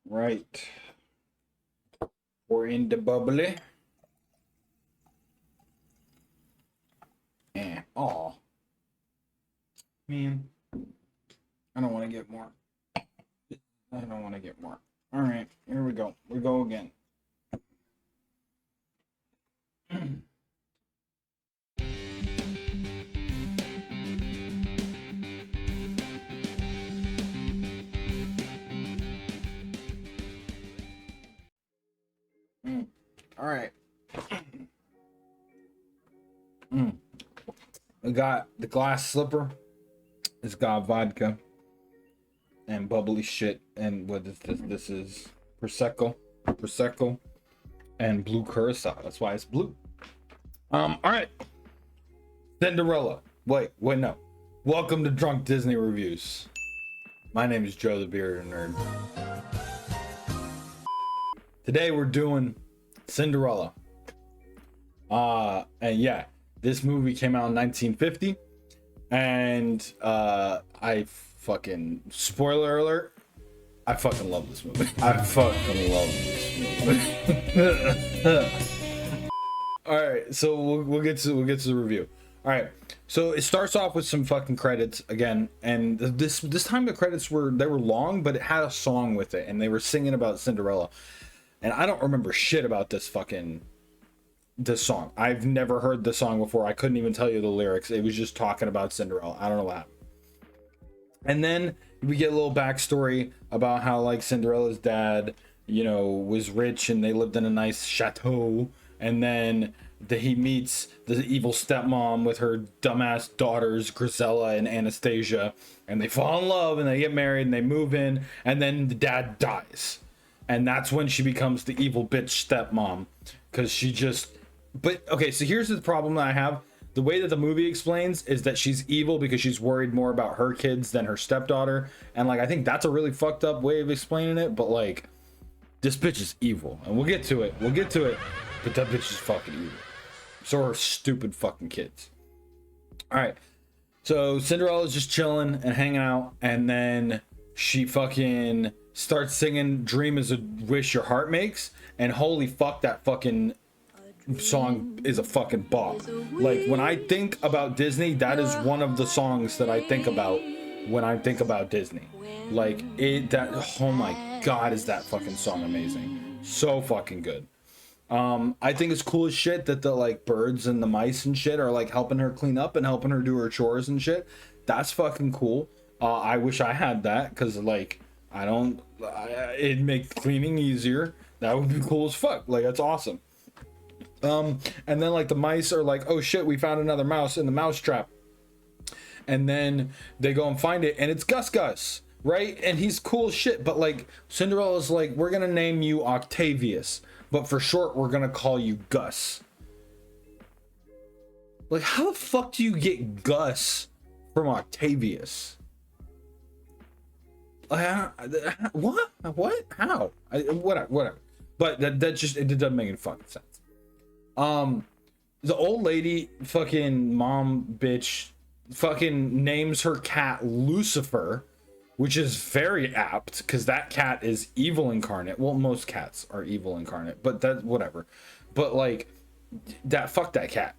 Right. Pour in the bubbly. Oh, man. I don't want to get more. I don't want to get more. All right, here we go. We go again. All right. I got the glass slipper. It's got vodka and bubbly shit. And what is this? This is Prosecco, and blue curacao. That's why it's blue. All right. Cinderella. Wait, no. Welcome to Drunk Disney Reviews. My name is Joe the Bearded Nerd. Today we're doing Cinderella. And yeah, this movie came out in 1950. And I fucking, spoiler alert, I fucking love this movie. I fucking love this movie. All right, so we'll get to the review. All right, so it starts off with some fucking credits again, and this time the credits were long, but it had a song with it, and they were singing about Cinderella, and I don't remember shit about this song. I've never heard the song before. I couldn't even tell you the lyrics. It was just talking about Cinderella. I don't know what happened. And then we get a little backstory about how like Cinderella's dad, was rich and they lived in a nice chateau. And then he meets the evil stepmom with her dumbass daughters, Grisella and Anastasia. And they fall in love and they get married and they move in. And then the dad dies. And that's when she becomes the evil bitch stepmom. Because she just... But, okay, so here's the problem that I have. The way that the movie explains is that she's evil because she's worried more about her kids than her stepdaughter. And, like, I think that's a really fucked up way of explaining it. But, like, this bitch is evil. And we'll get to it. But that bitch is fucking evil. So are her stupid fucking kids. Alright. So, Cinderella's just chilling and hanging out. And then she fucking starts singing Dream is a Wish Your Heart Makes. And holy fuck, that fucking song is a fucking bop. Like, when I think about Disney, that is one of the songs that I think about when I think about Disney. Like, oh my god, is that fucking song amazing. So fucking good. I think it's cool as shit that the like birds and the mice and shit are like helping her clean up and helping her do her chores and shit. That's fucking cool. I wish I had that, because like it'd make cleaning easier. That would be cool as fuck. Like, that's awesome. And then like the mice are like, oh shit, we found another mouse in the mouse trap. And then they go and find it, and it's Gus, right? And he's cool as shit. But like Cinderella's like, we're gonna name you Octavius, but for short we're gonna call you Gus. Like, how the fuck do you get Gus from Octavius? What? How? Whatever. But that just, it doesn't make any fucking sense. The old lady, fucking mom bitch, fucking names her cat Lucifer, which is very apt, because that cat is evil incarnate. Well, most cats are evil incarnate, but that, whatever. But like, fuck that cat.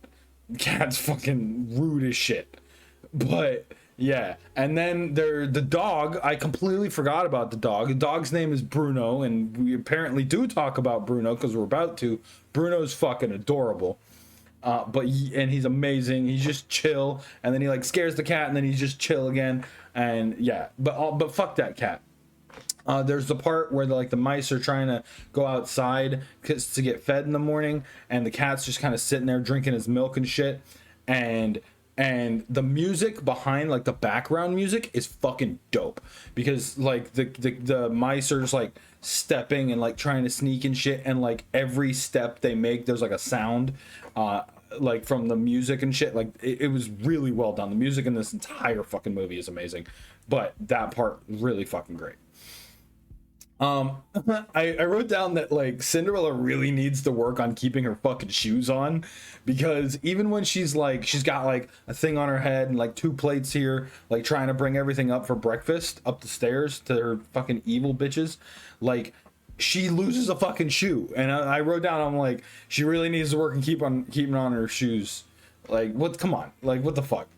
Cat's fucking rude as shit. But yeah, and then the dog, I completely forgot about the dog. The dog's name is Bruno, and we apparently do talk about Bruno because we're about to. Bruno's fucking adorable. And he's amazing. He's just chill, and then he like scares the cat, and then he's just chill again. And yeah, but fuck that cat. There's the part where the mice are trying to go outside to get fed in the morning, and the cat's just kind of sitting there drinking his milk and shit. And the music behind, like the background music, is fucking dope, because like the mice are just like stepping and like trying to sneak and shit, and like every step they make there's like a sound like from the music and shit. Like it was really well done. The music in this entire fucking movie is amazing, but that part really fucking great. I wrote down that like Cinderella really needs to work on keeping her fucking shoes on, because even when she's got like a thing on her head and like two plates here, like trying to bring everything up for breakfast up the stairs to her fucking evil bitches, like she loses a fucking shoe. And I wrote down, I'm like, she really needs to work and keeping on her shoes. Like, what? Come on, like, what the fuck?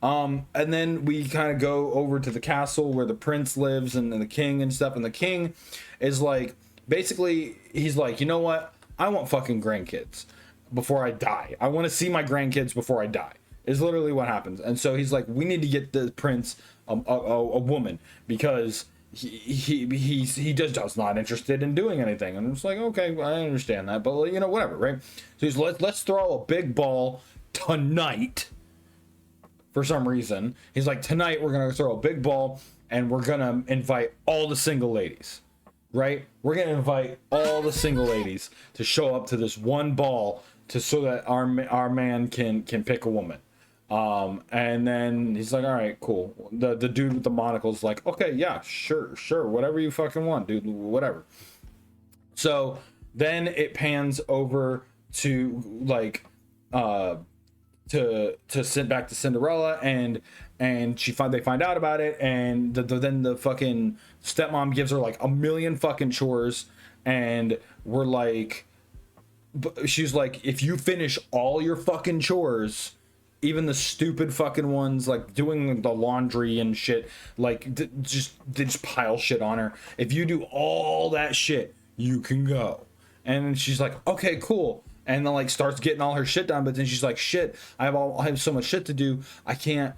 And then we kind of go over to the castle where the prince lives and the king and stuff. And the king is like, basically, he's like, you know what? I want fucking grandkids before I die. I want to see my grandkids before I die, is literally what happens. And so he's like, we need to get the prince a woman, because he just not interested in doing anything. And it's like, okay, I understand that, but you know, whatever, right? So he's let's throw a big ball tonight. For some reason, he's like, tonight we're gonna throw a big ball and we're gonna invite all the single ladies, right? We're gonna invite all the single ladies to show up to this one ball so that our man can pick a woman. And then he's like, all right, cool. The dude with the monocle's like, okay, yeah, sure, whatever you fucking want, dude, whatever. So then it pans over to like to send back to Cinderella, and they find out about it, and then the fucking stepmom gives her like a million fucking chores, and we're like, she's like, if you finish all your fucking chores, even the stupid fucking ones like doing the laundry and shit, like they just pile shit on her, if you do all that shit, you can go. And she's like, okay, cool. And then like starts getting all her shit done, but then she's like, shit, I have so much shit to do, I can't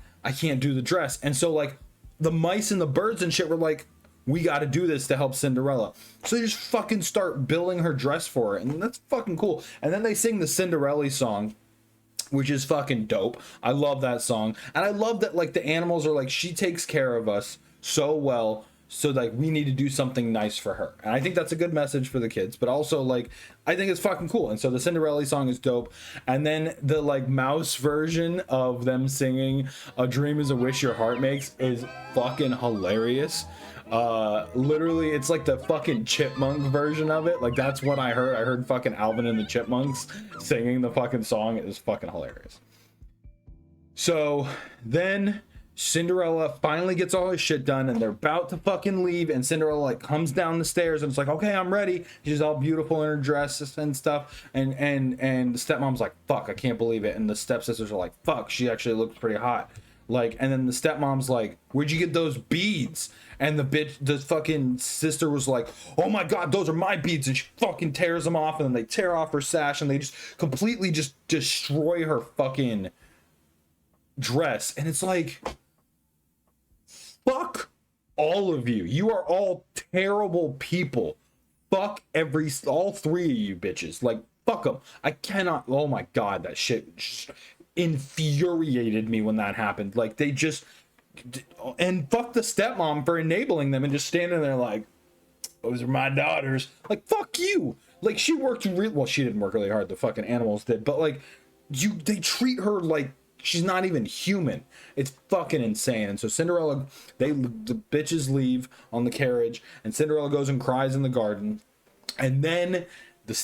do the dress. And so like the mice and the birds and shit were like, we got to do this to help Cinderella. So they just fucking start building her dress for her, and that's fucking cool. And then they sing the Cinderella song, which is fucking dope. I love that song, and I love that like the animals are like, she takes care of us so well, so like we need to do something nice for her. And I think that's a good message for the kids, but also like I think it's fucking cool. And so the Cinderella song is dope. And then the like mouse version of them singing "A Dream Is a Wish Your Heart Makes" is fucking hilarious. Literally it's like the fucking chipmunk version of it. Like that's what I heard fucking Alvin and the Chipmunks singing the fucking song. It was fucking hilarious. So then Cinderella finally gets all his shit done, and they're about to fucking leave, and Cinderella like comes down the stairs and it's like, okay, I'm ready. She's all beautiful in her dress and stuff, and the stepmom's like, fuck, I can't believe it. And the stepsisters are like, fuck, she actually looks pretty hot. Like, and then the stepmom's like, where'd you get those beads? And the fucking sister was like, oh my god, those are my beads. And she fucking tears them off, and then they tear off her sash, and they just completely just destroy her fucking dress. And it's like, fuck all of you. You are all terrible people. Fuck all three of you bitches. Like, fuck them. I cannot. Oh my god, that shit just infuriated me when that happened. Like, they just. And fuck the stepmom for enabling them and just standing there like, those are my daughters. Like, fuck you. Like, she worked well, she didn't work really hard. The fucking animals did. But like, they treat her like she's not even human. It's fucking insane. And so Cinderella, the bitches leave on the carriage, and Cinderella goes and cries in the garden. And then the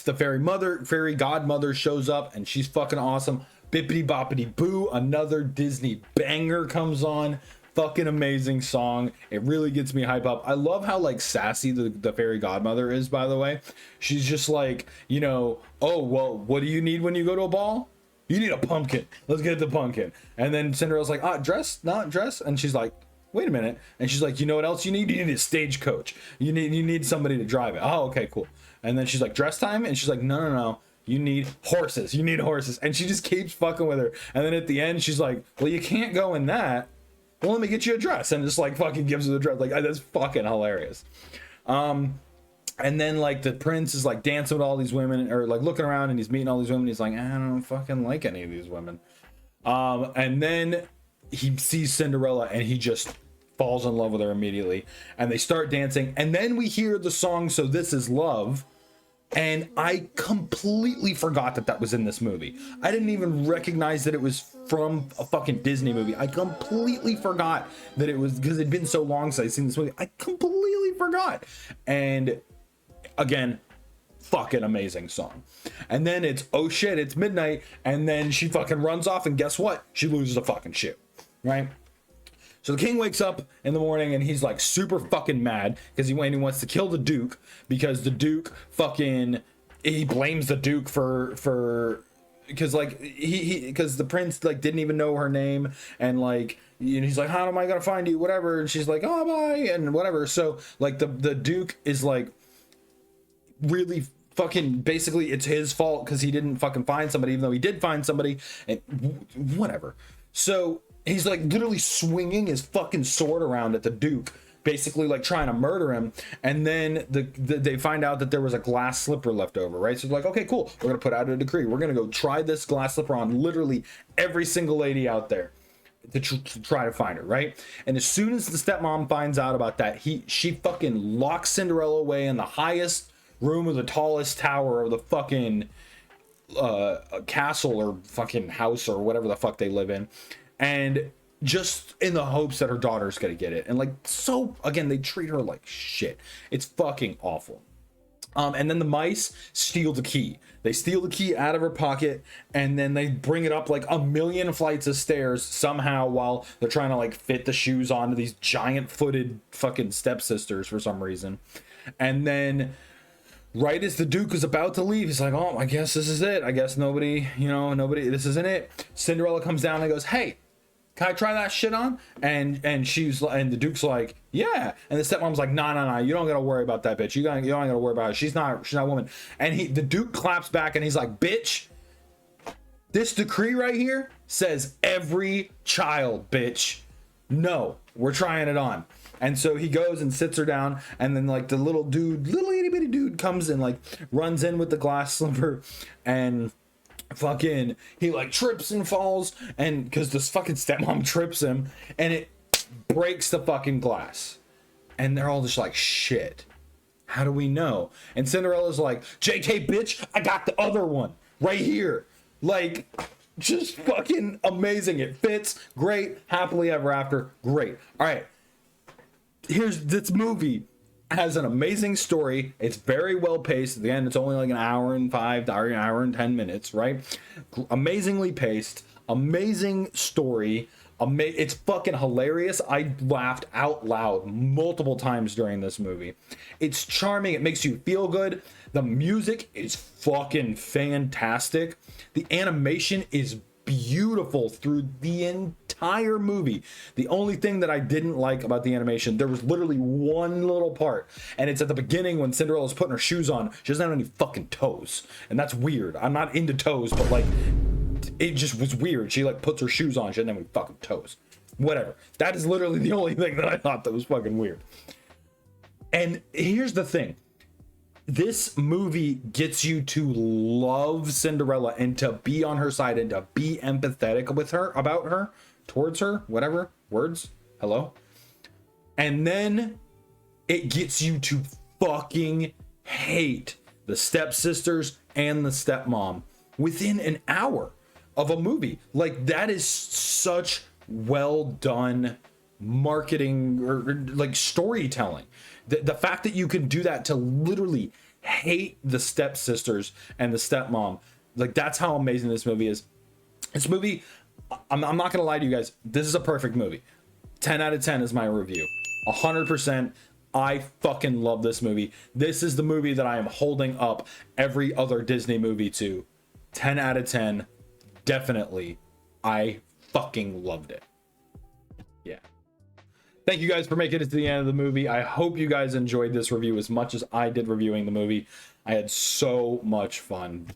fairy godmother shows up, and she's fucking awesome. Bippity boppity boo, another Disney banger comes on. Fucking amazing song. It really gets me hype up. I love how like sassy the fairy godmother is, by the way. She's just like, you know, oh, well, what do you need when you go to a ball? You need a pumpkin. Let's get the pumpkin. And then Cinderella's like, dress, not dress. And she's like, wait a minute. And she's like, you know what else you need? You need a stagecoach. You need somebody to drive it. Oh, okay, cool. And then she's like, dress time? And she's like, no. You need horses. You need horses. And she just keeps fucking with her. And then at the end, she's like, well, you can't go in that. Well, let me get you a dress. And just like fucking gives her the dress. Like, that's fucking hilarious. And then like the prince is like dancing with all these women, or like looking around, and he's meeting all these women. He's like, I don't fucking like any of these women. And then he sees Cinderella, and he just falls in love with her immediately. And they start dancing. And then we hear the song "So This Is Love," And I completely forgot that that was in this movie. I didn't even recognize that it was from a fucking Disney movie. I completely forgot that it was, because it'd been so long since I'd seen this movie. I completely forgot. And again, fucking amazing song. And then it's, oh shit, it's midnight. And then she fucking runs off, and guess what? She loses a fucking shit, right? So the king wakes up in the morning, and he's like super fucking mad because he wants to kill the Duke, because the Duke fucking, he blames the Duke for because like because the prince like didn't even know her name, and like, you know, he's like, how am I gonna find you, whatever, and she's like, oh bye, and whatever. So like the Duke is like really fucking, basically it's his fault because he didn't fucking find somebody, even though he did find somebody, and whatever. So he's like literally swinging his fucking sword around at the Duke, basically like trying to murder him. And then they find out that there was a glass slipper left over, right? So they're like, okay, cool, we're gonna put out a decree, we're gonna go try this glass slipper on literally every single lady out there to try to find her, right? And as soon as the stepmom finds out about that, she fucking locks Cinderella away in the highest room of the tallest tower of the fucking castle or fucking house or whatever the fuck they live in, and just in the hopes that her daughter's gonna get it. And like, so again, they treat her like shit. It's fucking awful. And then the mice steal the key. They steal the key out of her pocket, and then they bring it up like a million flights of stairs somehow while they're trying to like fit the shoes onto these giant footed fucking stepsisters for some reason. And then right as the Duke is about to leave, he's like, oh, I guess this is it. I guess nobody, this isn't it. Cinderella comes down and goes, hey, can I try that shit on? And the Duke's like, yeah. And the stepmom's like, no, you don't gotta worry about that bitch. You don't gotta worry about it. She's not a woman. And the Duke claps back and he's like, bitch, this decree right here says every child, bitch. No, we're trying it on. And so he goes and sits her down, and then like the little itty bitty dude comes and like runs in with the glass slipper, and fucking he like trips and falls, and because this fucking stepmom trips him, and it breaks the fucking glass. And they're all just like, shit, how do we know? And Cinderella's like, JK bitch, I got the other one right here. Like, just fucking amazing. It fits great, happily ever after, great. All right, here's this movie has an amazing story. It's very well paced. Again, it's only like an hour and 10 minutes, right? Amazingly paced, amazing story. It's fucking hilarious. I laughed out loud multiple times during this movie. It's charming. It makes you feel good. The music is fucking fantastic. The animation is beautiful through the entire movie. The only thing that I didn't like about the animation, there was literally one little part, and it's at the beginning when Cinderella's putting her shoes on. She doesn't have any fucking toes, and that's weird. I'm not into toes, but like, it just was weird. She like puts her shoes on, she doesn't have any fucking toes. Whatever. That is literally the only thing that I thought that was fucking weird. And here's the thing. This movie gets you to love Cinderella and to be on her side and to be empathetic with her, about her, towards her, whatever, words, hello. And then it gets you to fucking hate the stepsisters and the stepmom within an hour of a movie. Like, that is such well done marketing or like storytelling. The fact that you can do that to literally hate the stepsisters and the stepmom, like, that's how amazing this movie is. This movie, I'm not gonna lie to you guys, this is a perfect movie. 10 out of 10 is my review. 100%. I fucking love this movie. This is the movie that I am holding up every other Disney movie to. 10 out of 10. Definitely. I fucking loved it. Yeah. Thank you guys for making it to the end of the movie. I hope you guys enjoyed this review as much as I did reviewing the movie. I had so much fun.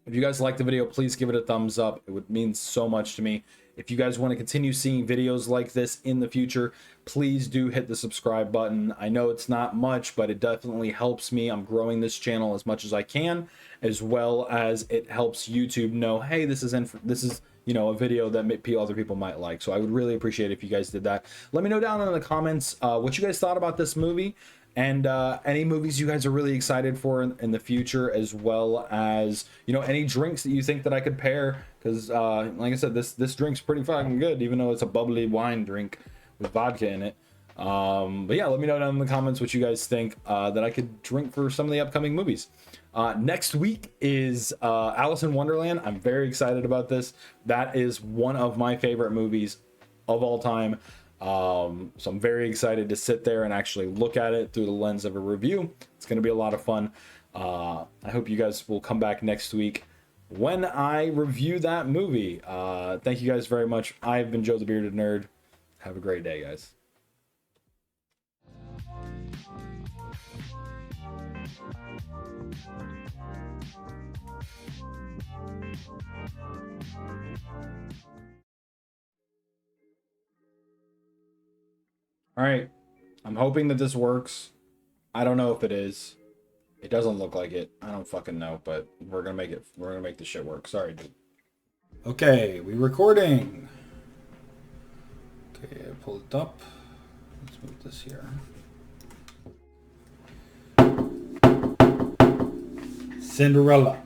If you guys liked the video, please give it a thumbs up. It would mean so much to me. If you guys want to continue seeing videos like this in the future, please do hit the subscribe button. I know it's not much, but it definitely helps me. I'm growing this channel as much as I can, as well as it helps YouTube know, hey, this is a video that other people might like. So I would really appreciate it if you guys did that. Let me know down in the comments what you guys thought about this movie, and any movies you guys are really excited for in the future, as well as, you know, any drinks that you think that I could pair, because like I said, this drink's pretty fucking good, even though it's a bubbly wine drink with vodka in it. But yeah, let me know down in the comments what you guys think that I could drink for some of the upcoming movies. Next week is Alice in Wonderland. I'm very excited about this. That is one of my favorite movies of all time. So I'm very excited to sit there and actually look at it through the lens of a review. It's going to be a lot of fun. I hope you guys will come back next week when I review that movie. Thank you guys very much. I've been Joe the Bearded Nerd. Have a great day, guys. All right, I'm hoping that this works. I don't know if it is. It doesn't look like it. I don't fucking know, but we're gonna make it. We're gonna make this shit work. Sorry, dude. Okay, we recording. Okay, I pulled it up. Let's move this here. Cinderella.